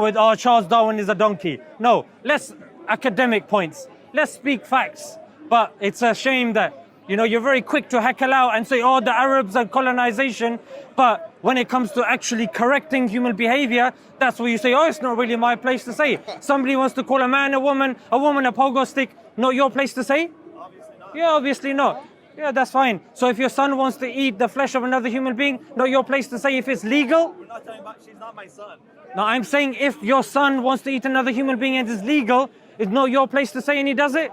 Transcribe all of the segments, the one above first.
with, oh, Charles Darwin is a donkey. No, let's academic points. Let's speak facts. But it's a shame that, you're very quick to heckle out and say, oh, the Arabs and colonization. But when it comes to actually correcting human behavior, that's where you say, oh, it's not really my place to say. Somebody wants to call a man a woman a pogo stick, not your place to say? Obviously not. Yeah, obviously not. Yeah, that's fine. So if your son wants to eat the flesh of another human being, not your place to say if it's legal? We're not talking about, she's not my son. No, I'm saying if your son wants to eat another human being and it's legal, it's not your place to say and he does it?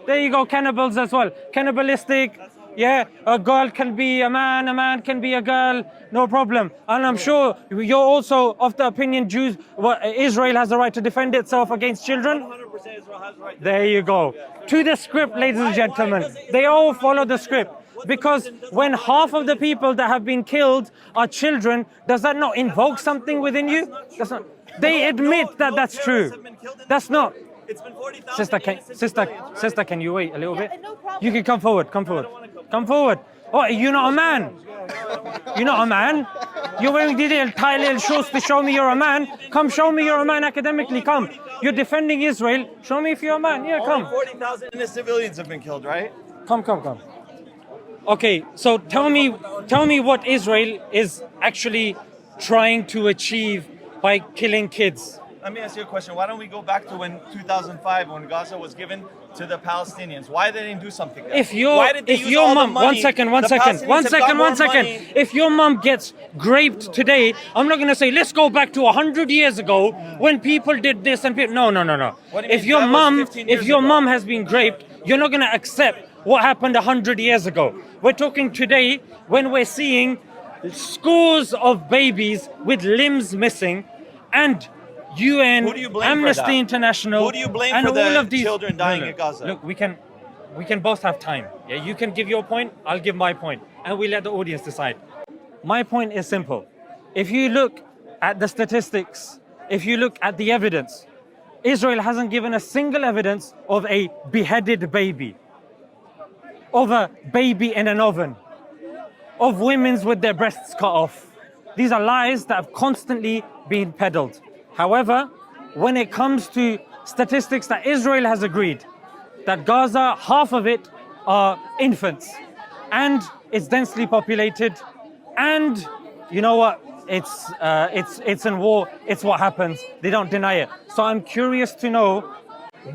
There you go, cannibals as well. Cannibalistic, yeah, a girl can be a man can be a girl, no problem. And I'm sure you're also of the opinion Israel has the right to defend itself against children? 100% Israel has the right to There you go. To the script, ladies and gentlemen. They all follow the script. Because when half of the people that have been killed are children, does that not invoke something within you? That's not. They admit that that's true. That's not. It's been 40,000 Sister, can you wait a little bit? No problem. You can come forward. Come forward. Oh, you're not a man. You're not a man. You're wearing the little tight little shorts to show me you're a man. Come show me you're a man academically. Come. You're defending Israel. Show me if you're a man. Yeah, come. Only 40,000 innocent civilians have been killed, right? Come. Okay, so tell me what Israel is actually trying to achieve by killing kids. Let me ask you a question. Why don't we go back to 2005 when Gaza was given to the Palestinians? Why they didn't do something there? If your mom, one second. If your mom gets raped today, I'm not going to say let's go back to 100 years ago when people did this and people. No. If your mom has been raped, you're not going to accept what happened 100 years ago. We're talking today when we're seeing scores of babies with limbs missing, and UN, Amnesty International, who do you blame and for all the of these children dying in Gaza? Look, we can both have time. Yeah, you can give your point, I'll give my point, and we let the audience decide. My point is simple. If you look at the statistics, if you look at the evidence, Israel hasn't given a single evidence of a beheaded baby, of a baby in an oven, of women with their breasts cut off. These are lies that have constantly been peddled. However, when it comes to statistics that Israel has agreed, that Gaza, half of it are infants, and it's densely populated, and you know what? It's in war. It's what happens. They don't deny it. So I'm curious to know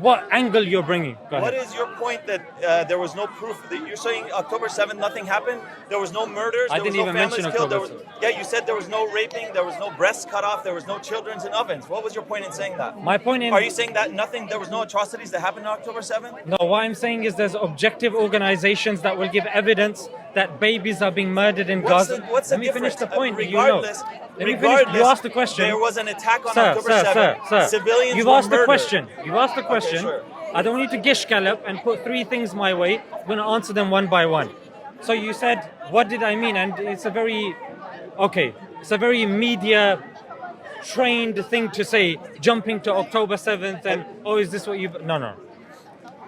what angle you're bringing. Go ahead. What is your point that there was no proof? That you're saying October 7th, nothing happened? There was no murders? I didn't even mention October 7th. Yeah, you said there was no raping, there was no breasts cut off, there was no children in ovens. What was your point in saying that? My point in... Are you saying that there was no atrocities that happened on October 7th? No, what I'm saying is there's objective organizations that will give evidence that babies are being murdered in Gaza. What's the Let me difference? finish the point. Regardless, Let me finish. You asked the question. There was an attack on October 7th. Sir. Civilians You've were asked the murdered. question. You've asked the question. Okay, sure. I don't need to gish gallop and put three things my way. I'm going to answer them one by one. So you said, what did I mean? And it's a very media trained thing to say, jumping to October 7th and, oh, is this what you... No.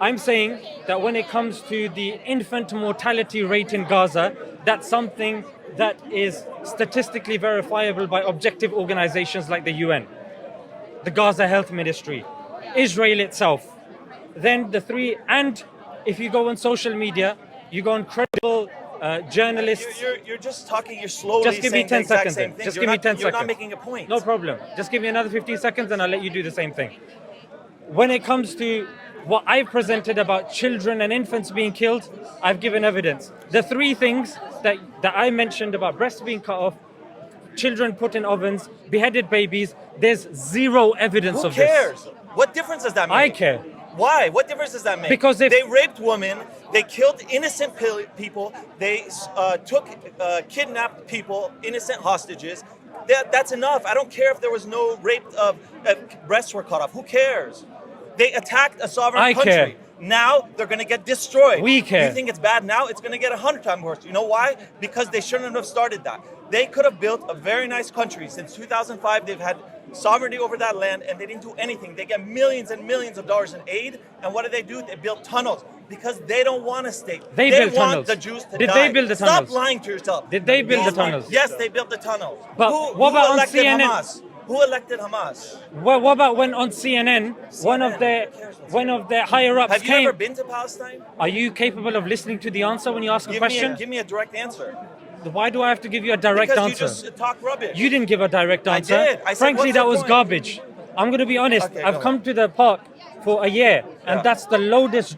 I'm saying that when it comes to the infant mortality rate in Gaza, that's something that is statistically verifiable by objective organizations like the UN, the Gaza Health Ministry, Israel itself. Then the three, and if you go on social media, you go on credible journalists. You're just talking, you're slowly just give me 10 seconds. Just give me 10 seconds. You're not making a point. No problem. Just give me another 15 seconds and I'll let you do the same thing. When it comes to what I've presented about children and infants being killed, I've given evidence. The three things that I mentioned about breasts being cut off, children put in ovens, beheaded babies, there's zero evidence of this. Who cares? What difference does that make? I care. Why? What difference does that make? Because they raped women, they killed innocent people, they kidnapped people, innocent hostages. That's enough. I don't care if there was no rape of breasts were cut off. Who cares? They attacked a sovereign country. Care. Now they're going to get destroyed. We care. You think it's bad now? It's going to get 100 times worse. You know why? Because they shouldn't have started that. They could have built a very nice country. Since 2005, they've had sovereignty over that land, and they didn't do anything. They get millions and millions of dollars in aid, and what do? They built tunnels because they don't want a state. They want built tunnels. The Jews to Did die. they build the tunnels? Stop lying to yourself. Did they build the tunnels? Yes, they built the tunnels. But what about on elected CNN? Hamas? Who elected Hamas? Well, what about when on CNN, one of the higher ups Have you came? ever been to Palestine? Are you capable of listening to the answer when you ask a question? Give me a direct answer. Why do I have to give you a direct Because answer? you just talk rubbish. You didn't give a direct answer. I did. I said, Frankly, what's that your was point? garbage. I'm going to be honest. Okay, I've go come on. to the park for a year, and Yeah. that's the loudest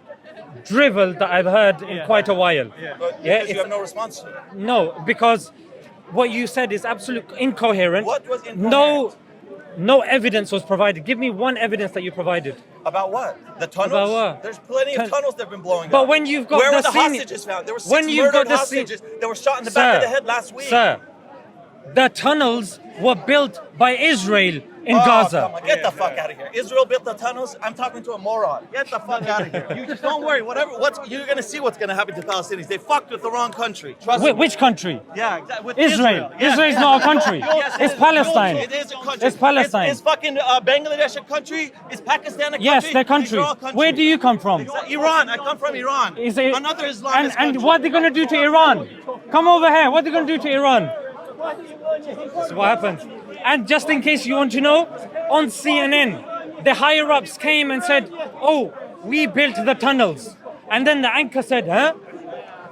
drivel that I've heard in quite a while. But Yeah, because you have no response to it. No, because what you said is absolutely incoherent. What was incoherent? No evidence was provided. Give me one evidence that you provided. About what? The tunnels? About what? There's plenty of tunnels that have been blowing up. But when you've got Where the were the scene- hostages found? There were 6 when you've murdered got the scene- hostages that were shot in the back of the head last week. Sir, the tunnels were built by Israel in Oh, Gaza. come on, get the fuck out of here. Israel built the tunnels. I'm talking to a moron. Get the fuck out of here. You just don't worry. You're gonna see what's gonna happen to Palestinians. They fucked with the wrong country. Trust me. Which country? Yeah, exactly. With Israel. Yeah. Israel's not a country. Yes, It's it is. Palestine. It is a country. It's Palestine. Is fucking Bangladesh a country? Is Pakistan a country? Yes, they're These countries. are all countries. Where do you come from? Iran. I come from Iran. Is it, Another Islamist country. and what are they going to do to Iran? Come over here. What are they going to do to Iran? That's what happens. And just in case you want to know, on CNN, the higher ups came and said, "Oh, we built the tunnels." And then the anchor said, "Huh?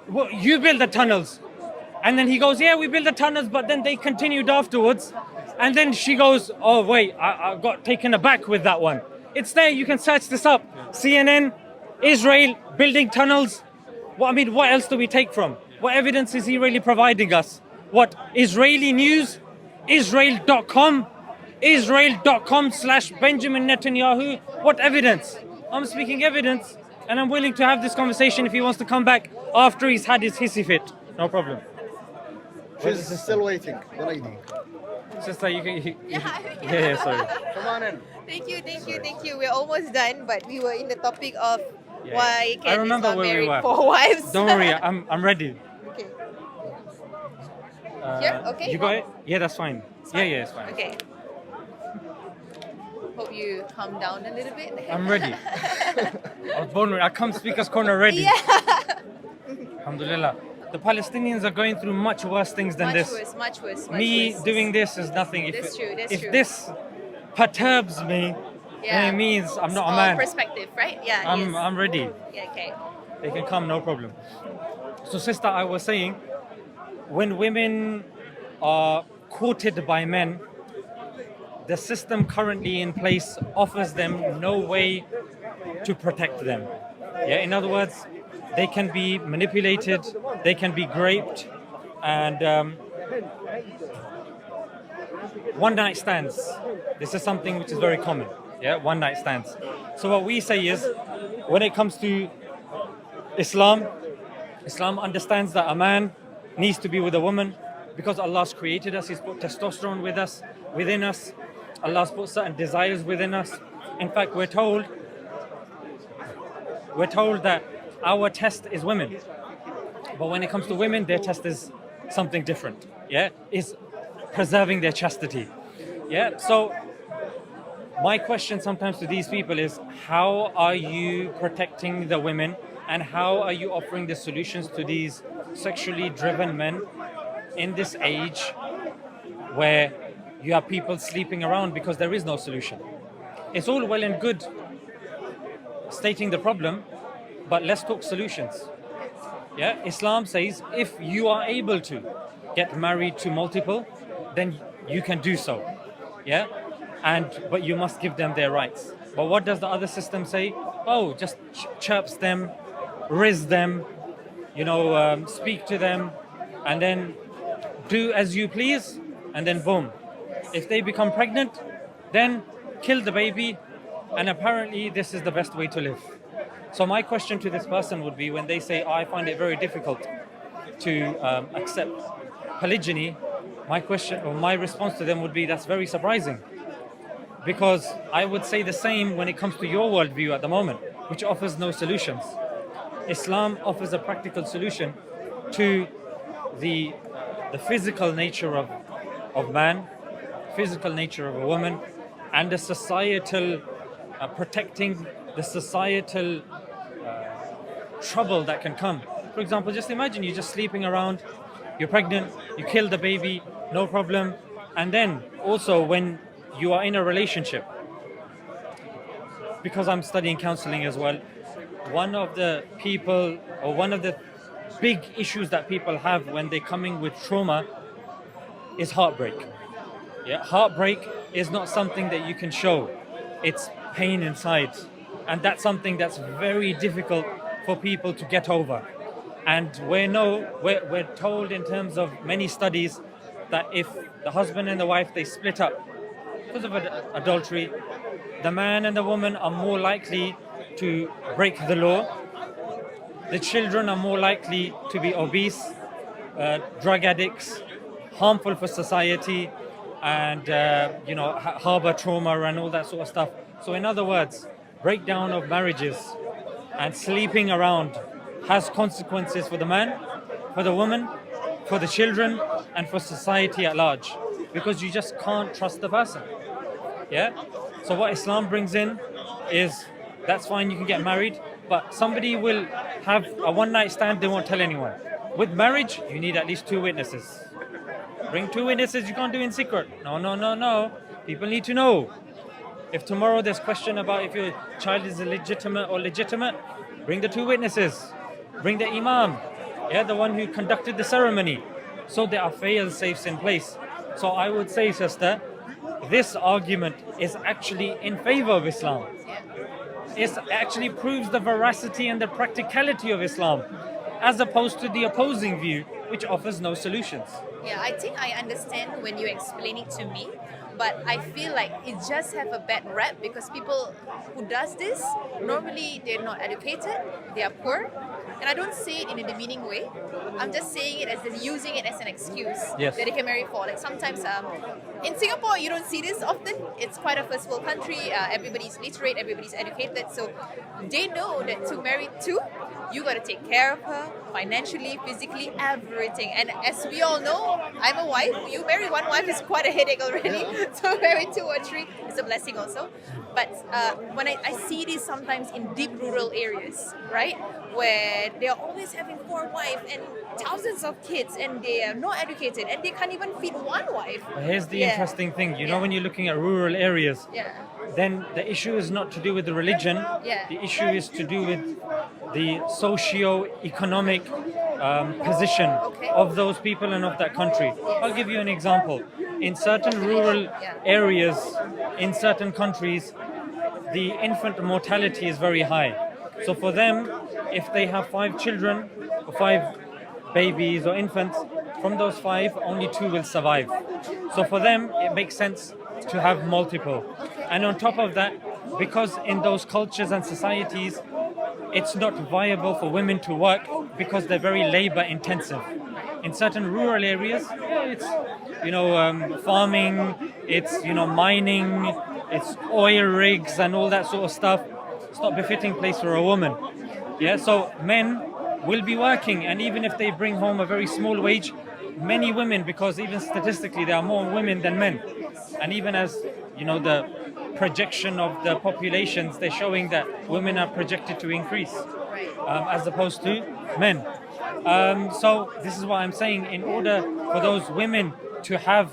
Well, you built the tunnels?" And then he goes, "Yeah, we built the tunnels," but then they continued afterwards. And then she goes, "Oh, wait, I got taken aback with that one." It's there. You can search this up. CNN, Israel building tunnels. What else do we take from? What evidence is he really providing us? What, Israeli news? Israel.com? Israel.com/Benjamin Netanyahu? What evidence? I'm speaking evidence, and I'm willing to have this conversation if he wants to come back after he's had his hissy fit. No problem. She's still waiting. The lady. Sister, you can. Yeah. Sorry. Come on in. Thank you. We're almost done, but we were in the topic of Yeah. why I Ken is remember not where we married were. 4 wives. Don't worry, I'm ready. Okay. Here? Okay. You got it? Yeah, that's fine. Yeah, it's fine. Okay. Hope you calm down a little bit. I'm ready. I was born ready. I come speaker's corner ready. Yeah. Alhamdulillah. The Palestinians are going through much worse things than this. Much worse. Me doing this is nothing. That's true. If this perturbs me, then it means I'm not a all man. perspective, right? Yeah. yes. I'm ready. Yeah. Okay. They can come, no problem. So, sister, I was saying, when women are courted by men, the system currently in place offers them no way to protect them. Yeah, in other words, they can be manipulated, they can be raped, and one night stands. This is something which is very common. Yeah, one night stands. So what we say is, when it comes to Islam understands that a man needs to be with a woman because Allah's created us. He's put testosterone within us. Allah's put certain desires within us. In fact, we're told that our test is women. But when it comes to women, their test is something different. Yeah, is preserving their chastity. Yeah, so my question sometimes to these people is, how are you protecting the women, and how are you offering the solutions to these sexually driven men in this age where you have people sleeping around because there is no solution? It's all well and good stating the problem, but let's talk solutions. Yeah, Islam says if you are able to get married to multiple, then you can do so. Yeah, but you must give them their rights. But what does the other system say? Oh, just chirps them, riz them, speak to them, and then do as you please, and then boom. If they become pregnant, then kill the baby, and apparently this is the best way to live. So my question to this person would be, when they say, I find it very difficult to accept polygyny, my response to them would be, that's very surprising. Because I would say the same when it comes to your worldview at the moment, which offers no solutions. Islam offers a practical solution to the physical nature of man, physical nature of a woman, and the societal protecting the societal trouble that can come. For example, just imagine you're just sleeping around, you're pregnant, you kill the baby, no problem. And then also when you are in a relationship, because I'm studying counseling as well, one of the big issues that people have when they're coming with trauma is heartbreak. Yeah, heartbreak is not something that you can show. It's pain inside. And that's something that's very difficult for people to get over. And we're told in terms of many studies that if the husband and the wife, they split up because of adultery, the man and the woman are more likely to break the law. The children are more likely to be obese, drug addicts, harmful for society, and harbor trauma and all that sort of stuff. So in other words, breakdown of marriages and sleeping around has consequences for the man, for the woman, for the children, and for society at large, because you just can't trust the person. Yeah? So what Islam brings in is, that's fine, you can get married, but somebody will have a one-night stand, they won't tell anyone. With marriage, you need at least 2 witnesses. Bring 2 witnesses, you can't do it in secret. No. People need to know. If tomorrow there's question about if your child is illegitimate or legitimate, bring the 2 witnesses. Bring the imam, the one who conducted the ceremony. So there are fail-safes in place. So I would say, sister, this argument is actually in favor of Islam. It actually proves the veracity and the practicality of Islam, as opposed to the opposing view, which offers no solutions. Yeah, I think I understand when you explain it to me, but I feel like it just have a bad rap because people who does this, normally they're not educated, they are poor, and I don't say it in a demeaning way. I'm just saying it as using it as an excuse that they can marry for. Like sometimes in Singapore, you don't see this often. It's quite a first world country. Everybody's literate, everybody's educated, so they know that to marry 2, you got to take care of her financially, physically, everything. And as we all know, I'm a wife. You marry 1 wife is quite a headache already. So marry 2 or 3 is a blessing also. But when I see this sometimes in deep rural areas, right, where they're always having 4 wives and thousands of kids, and they are not educated, and they can't even feed 1 wife. Here's the interesting thing. You know, when you're looking at rural areas, then the issue is not to do with the religion. The issue is to do with the socio-economic position of those people and of that country. I'll give you an example. In certain rural areas, in certain countries, the infant mortality is very high. So for them, if they have 5 children, or 5 babies or infants, from those 5, only 2 will survive. So for them, it makes sense to have multiple. And on top of that, because in those cultures and societies, it's not viable for women to work because they're very labor intensive. In certain rural areas, it's farming, it's mining, it's oil rigs and all that sort of stuff. It's not befitting place for a woman. So men will be working, and even if they bring home a very small wage, many women, because even statistically there are more women than men, and even as the projection of the populations, they're showing that women are projected to increase as opposed to men. So this is what I'm saying. In order for those women to have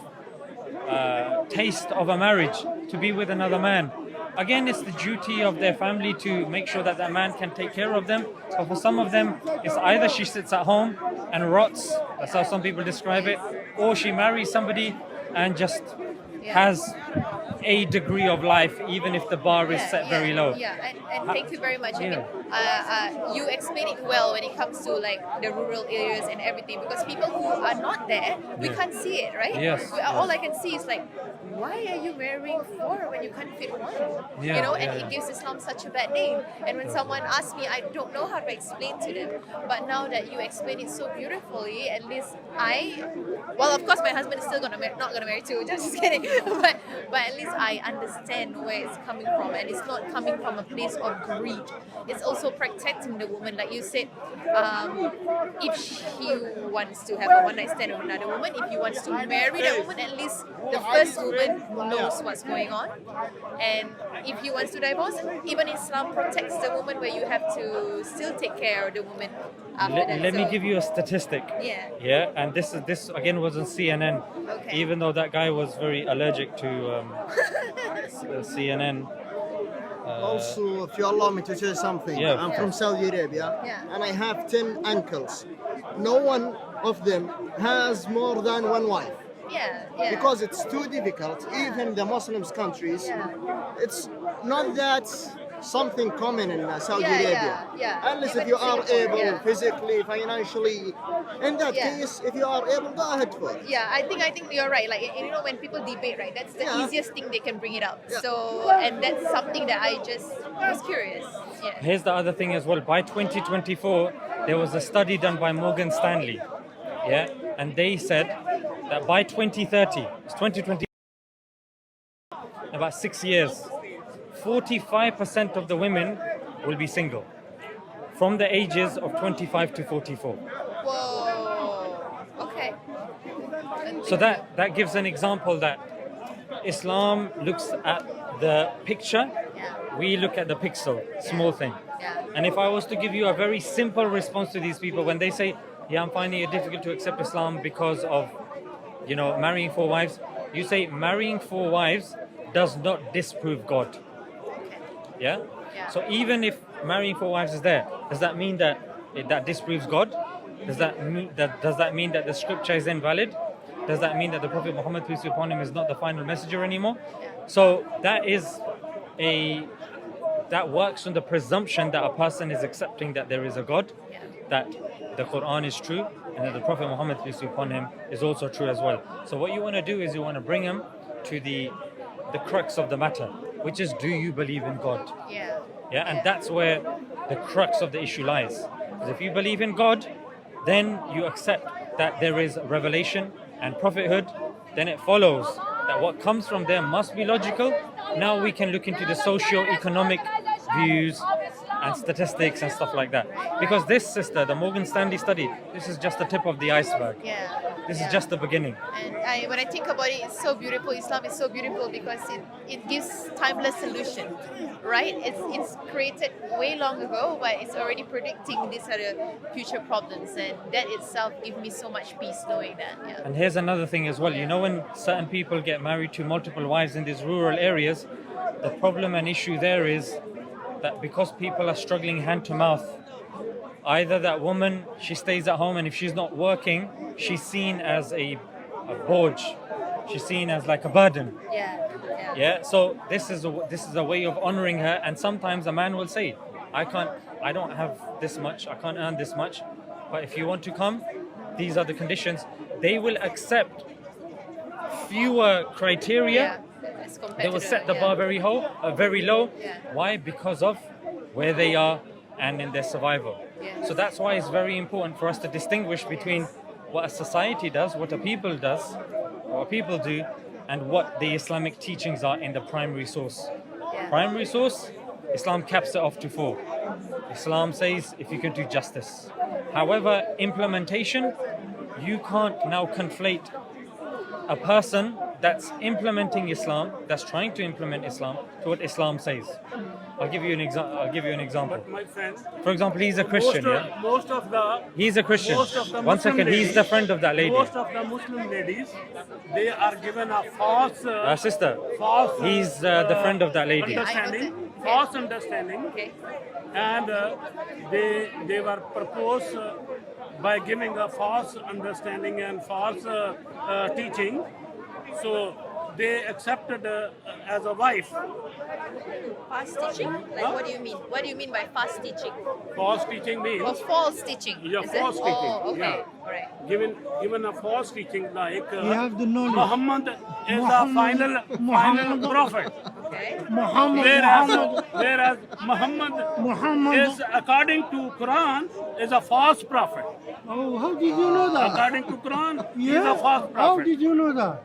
taste of a marriage, to be with another man, again, it's the duty of their family to make sure that that man can take care of them. But for some of them, it's either she sits at home and rots, that's how some people describe it, or she marries somebody and just has a degree of life, even if the bar is set very low. And thank you very much. I mean, you explain it well when it comes to like the rural areas and everything, because people who are not there, we can't see it, right? All I can see is like, why are you marrying 4 when you can't fit 1? And it gives Islam such a bad name. And when someone asks me, I don't know how to explain to them. But now that you explain it so beautifully, at least of course my husband is still not gonna marry 2, just kidding. but at least I understand where it's coming from, and it's not coming from a place of greed. It's also protecting the woman, like you said. If she wants to have a one-night stand with another woman, if he wants to marry that woman, at least the first woman knows what's going on. And if he wants to divorce, even Islam protects the woman, where you have to still take care of the woman after that. Let me So- give you a statistic. Yeah. Yeah, and this again was on CNN. Okay. Even though that guy was very allergic to CNN. Also, if you allow me to say something, Yeah, of I'm from course. Saudi Arabia, Yeah. and I have 10 uncles. No one of them has more than one wife. Yeah, yeah. Because it's too difficult, even the Muslims countries. Yeah. It's not that something common in Saudi Yeah, Arabia. yeah. Unless Even if you are Singapore, able, yeah. physically, financially. In that Yeah. case, if you are able, go ahead for it. Yeah, I think you're right. Like, you know, when people debate, right, that's the Yeah. easiest thing they can bring it up. Yeah. So, and that's something that I just was curious. Yeah. Here's the other thing as well. By 2024, there was a study done by Morgan Stanley. Yeah, and they said that by 2030, it's 2020, about 6 years, 45% of the women will be single from the ages of 25 to 44. Whoa. Okay. So that gives an example that Islam looks at the picture, Yeah. we look at the pixel, small thing. Yeah. And if I was to give you a very simple response to these people when they say, yeah, I'm finding it difficult to accept Islam because of, you know, marrying 4 wives, you say marrying 4 wives does not disprove God. Okay. Yeah? Yeah. So even if marrying 4 wives is there, does that mean that that disproves God? Does that mean that the scripture is invalid? Does that mean that the Prophet Muhammad, peace be upon him, is not the final messenger anymore? Yeah. So that works on the presumption that a person is accepting that there is a God, Yeah. that the Quran is true, and that the Prophet Muhammad, peace be upon him, is also true as well. So what you want to do is you want to bring him to the crux of the matter, which is, do you believe in God? Yeah. Yeah, and that's where the crux of the issue lies. Because if you believe in God, then you accept that there is revelation and prophethood, then it follows that what comes from there must be logical. Now we can look into the socio-economic views and statistics and stuff like that. Because this, sister, the Morgan Stanley study, this is just the tip of the iceberg. Yeah. This Yeah. is just the beginning. And when I think about it, it's so beautiful. Islam is so beautiful because it gives timeless solution, right? It's created way long ago, but it's already predicting these are the future problems, and that itself gives me so much peace knowing that. Yeah. And here's another thing as well. You know, when certain people get married to multiple wives in these rural areas, the problem and issue there is that because people are struggling hand to mouth, either that woman, she stays at home, and if she's not working, she's seen as a bourge. She's seen as like a burden. Yeah. Yeah. Yeah. So this is a way of honoring her. And sometimes a man will say, I don't have this much, I can't earn this much, but if you want to come, these are the conditions. They will accept fewer criteria. Yeah. It's They will set the yeah. bar very low. Yeah. Why? Because of where they are and in their survival. Yeah. So that's why it's very important for us to distinguish between what a society does, what a people does, what people do, and what the Islamic teachings are in the primary source. Yeah. Primary source, Islam caps it off to 4. Islam says if you can do justice. However, implementation, you can't now conflate a person that's implementing Islam, that's trying to implement Islam, to what Islam says. I'll give you an example. But my friend, For example, he's a Christian, yeah? most of the He's a Christian. most of the One second, Muslim he's the friend of that lady. Most of the Muslim ladies, they are given a false, Sister, false. he's the friend of that lady. Understanding, I know that. false understanding, Okay. and they were proposed by giving a false understanding and false teaching. So they accepted as a wife. Fast teaching? Like, what do you mean? What do you mean by fast teaching? False teaching means Or false teaching? Yeah, is false it? teaching, Oh, okay. yeah. All right. given a false teaching like You have the knowledge. Muhammad is the final prophet. Okay. Muhammad, Whereas Muhammad Muhammad. is, according to Quran, is a false prophet. Oh, how did you know that? According to Quran, he is Yeah. a false How prophet. did you know that?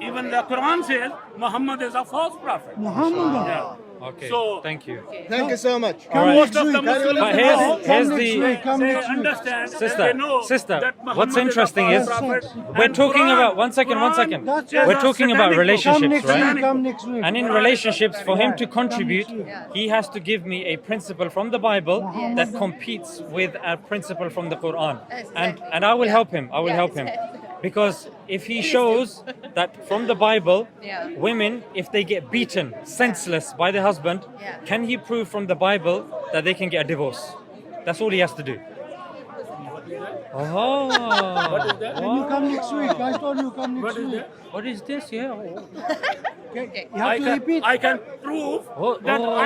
Even the Quran says Muhammad is a false prophet. Muhammad. Yeah. Okay. So Thank you. Thank you so much. All right. most of the Muslims But know, here's Come the next week. Come they next week. understand, Sister, they know sister, that what's Muhammad interesting is is the prophet. we're And talking Quran- about one second. That's We're it. talking about satanic book. Come relationships, next right? week. Come next week. And in relationships, for him to Come contribute, next week. he has to give me a principle from the Bible Yes. that competes with a principle from the Quran. Exactly. And I will Yeah. help him. I will Yeah, help him. exactly. Because if he shows that from the Bible, Yeah. women, if they get beaten senseless by the husband, Yeah. can he prove from the Bible that they can get a divorce? That's all he has to do. Oh. When you come next week, I told you come next week. What is this? Yeah. Okay. You have to repeat. I can prove Oh, that oh.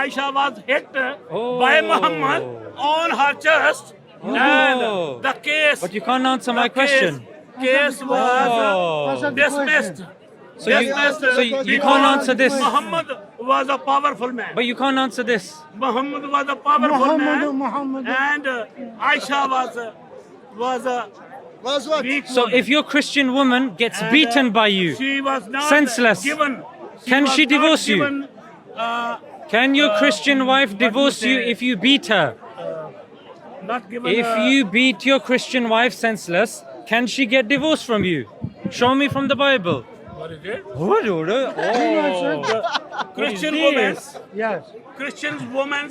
Aisha was hit Oh. by Muhammad on her chest, Oh. and the case. But you can't answer my the question. Case was Oh. Answer the dismissed. question. So you, so you can't answer this. Muhammad was a powerful man. But you can't answer this. Muhammad was a powerful man, Muhammad. and Aisha was a Was what? weak So woman. if your Christian woman gets And, beaten by you, she was not senseless, given. can was she not divorce you? given, can your Christian wife what do you divorce you say? if you beat her? Not given. If you beat your Christian wife senseless, can she get divorced from you? Show me from the Bible. What is it? Christian women, Yes. Christian women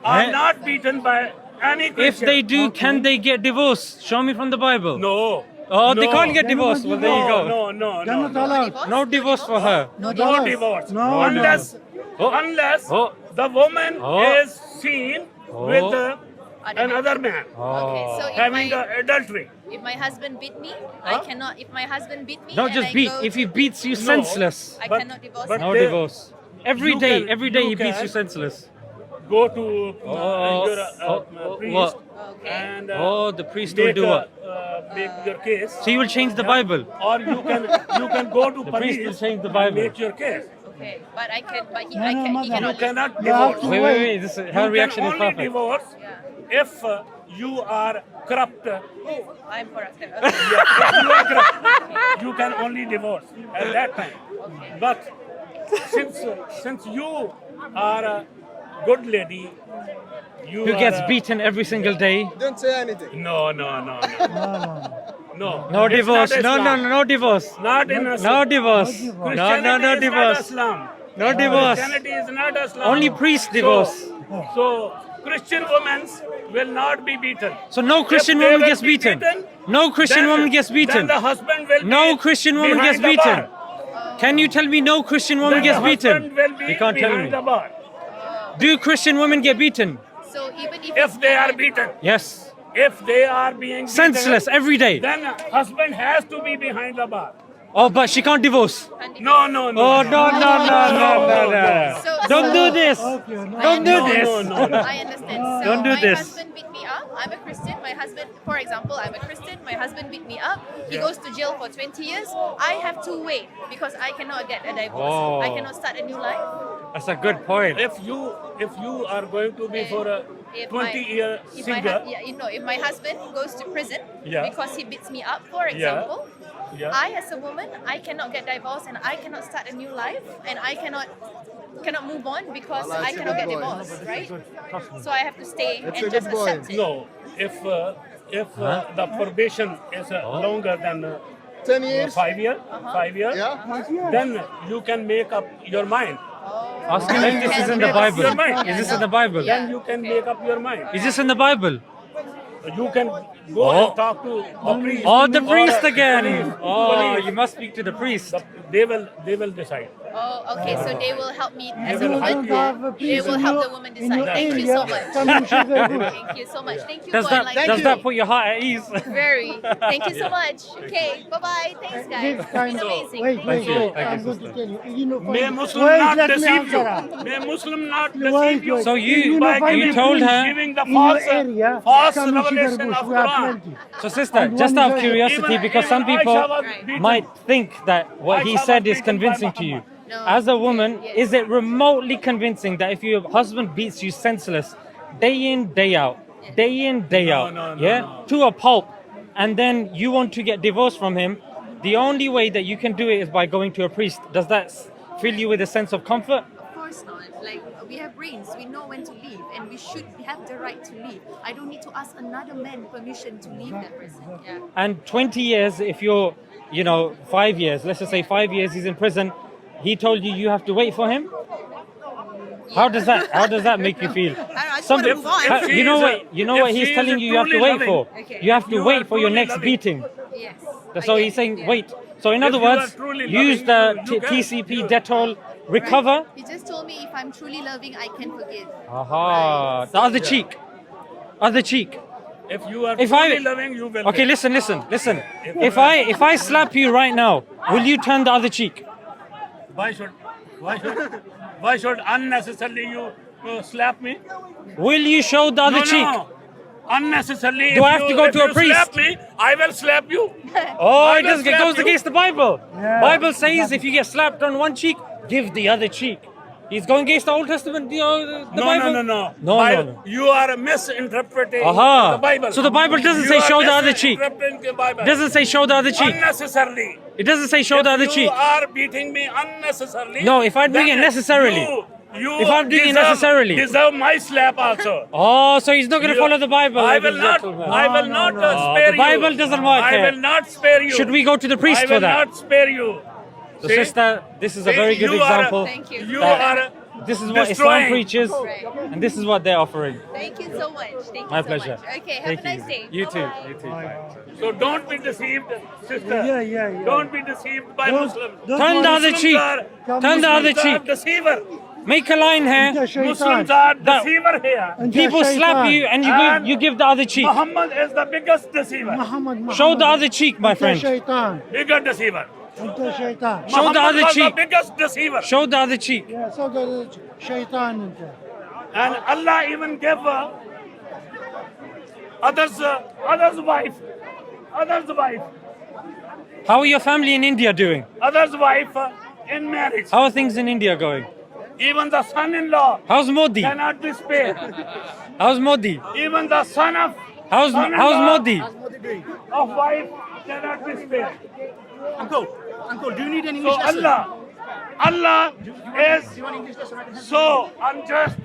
are Eh? not beaten by any Christian. If they do, can they get divorced? Show me from the Bible. No. Oh, they No. can't get divorced. Well, there you go. No. They're not allowed. No divorce for her. No No divorce. No, unless Oh. unless Oh. the woman Oh. is seen with another man Okay, so having adultery. if my husband beat me, I cannot. If my husband beat me, Not and just I beat. go If he to- beats you No. senseless, I but- cannot divorce but him. no they- divorce. Every you day, can- every day you he beats can- you senseless. Go to Oh, your oh, priest what? Okay. and Oh, the priest will make, do what? make your case. So you will change the Bible. Or you can go to The priest will police change the and Bible. make your case. Okay, but I can. But he, No, I no, can. He mother. You cannot. cannot You have divorce. to Wait. This, her You reaction can is only perfect. divorce Yeah. if you are corrupt. I'm corrupted. Yeah, if you are corrupt, you can only divorce at that time. But since you are a good lady, you Who are gets a- beaten every single day? Don't say anything. No. No. No It's divorce. not No, Islam. no divorce. Not in No Islam. divorce. divorce. No Christianity is not divorce. Islam. No divorce. Christianity is not Islam. Only priest divorce. So Christian women will not be beaten. So no Christian If they woman will gets be beaten. beaten, No Christian then- woman gets Then beaten. the husband will No be Christian woman behind gets the beaten. bar. Can you tell me no Christian woman Then gets the beaten? husband will be You can't tell behind me. the bar. Do Christian women get beaten? So even if If they are beaten, Yes. if they are being beaten, Senseless every day. then husband has to be behind the bar. Oh, but she can't divorce. No. Oh, no. So- Don't do this. Okay, no. Don't do No, this. no. I understand. So Don't do my this. husband beat me up. I'm a Christian. My husband, for example, I'm a Christian. My husband beat me up. He goes to jail for 20 years. I have to wait because I cannot get a divorce. Oh. I cannot start a new life. That's a good point. If you are going to be for a If 20-year if my, single, if my husband goes to prison Yeah. because he beats me up, for example, yeah. I as a woman, I cannot get divorced and I cannot start a new life and I cannot move on because Well, that's I a cannot good get point. divorced, right? So I have to stay That's and a just good point. accept it. no. If the probation is longer than 10 years? 5 years, 5 years, Yeah? then you can make up your mind. Ask him if this is in the Bible. Your mind. Is this in the Bible? Yeah. Then you can make up your mind. Is this in the Bible? You can go Oh. and talk to the priest. Oh, the or priest again. police. Oh, Police. you must speak to the priest. They will decide. Oh, okay. So they will help me as a will woman. help Don't have a They priest will in help your- the woman in your decide. Thank you area. so much. Come and show them good. Thank you so much. Thank you Does for that enlightening does me. that put your heart at ease? Very. Thank you so much. Okay. Bye bye. Thanks, guys. This It's kind been of amazing. wait, Thank you. you. Thank I'm you, going to sister. tell you. You know, May find- Muslim wait, not let me deceive answer you. her. May Muslim not Wait, deceive you. wait. So you by find you a told priest her. giving the in your false area, false come and sugar revelation bush. of We have Quran. plenty. So sister, And just one out of is a- curiosity, Even- because some even people Aisha was beaten. might think that what he Aisha said was is beaten by convincing to you. Muhammad. No. As a woman, Yes. is it remotely convincing that if your husband beats you senseless, day in, day out, day in, day No, out, no, no, yeah, no. to a pulp, and then you want to get divorced from him, the only way that you can do it is by going to a priest. Does that fill you with a sense of comfort? Of course not. Like, we have brains, we know when to leave, and we should have the right to leave. I don't need to ask another man permission to leave that person. Yeah. And 20 years, if you're, 5 years, let's just say 5 years he's in prison, he told you have to wait for him? How does that make you feel? I just want to move on. You know what he's telling you have to wait for? Okay. You have to wait for your next beating. Yes. So I he's get saying it, yeah. wait. So in other you are words, truly use loving, the you can. TCP Dettol, recover. He just told me if I'm truly loving, I can forgive. Aha, Right. the other cheek. Other cheek. If you are If I- truly loving, you will. Okay, get. listen. If I slap you right now, will you turn the other cheek? Why should unnecessarily you slap me? Will you show the other cheek? No. Unnecessarily. Do I have to go if to a you priest? Slap me, I will slap you. Oh, I it will doesn't. It slap goes you. against the Bible. Bible says if you get slapped on one cheek, give the other cheek. He's going against the Old Testament, the Bible. No. No. You are misinterpreting Aha. the Bible. So the Bible doesn't You say are show the other cheek. misinterpreting the Bible. It doesn't say show the other cheek. Unnecessarily. It doesn't say show the other You cheek. are beating me unnecessarily. No, if I'm doing then it necessarily. You If I'm doing it necessarily. deserve my slap also. Oh, so he's not going to You- follow the Bible. I ladies will and not. gentlemen. I will not spare The you. Bible doesn't work I here. will not spare you. Should we go to the priest I for will that? not spare you. So See? sister, this is a See, very good you are- example. Thank you. You that are. This is what Islam destroying. preaches, Right. and this is what they're offering. Thank you so much. Thank you My so pleasure. much. Okay, have Take a nice it day. easy. You too. Bye-bye. You too. Bye. So don't be deceived, sister. Yeah. Don't be deceived by Muslims. Turn the other Muslims cheek. are- Turn the other Muslims are cheek. deceiver. Make a line here. Muslims are deceiver here. People slap you, and you give the other cheek. Muhammad is the biggest deceiver. Show the other cheek, my friend. شيطان Bigger deceiver. انت شيطان Show the Muhammad other was cheek. the biggest deceiver. Show the other cheek. يا صدق شيطان انت And Allah even gave others wife. How are your family in India doing? Others wife in marriage. How are things in India going? Even the son-in-law How's Modi? cannot be spared. How's Modi? Even the son-in-law How's Modi? of wife cannot be spared. Uncle, do you need any So Allah is so unjust.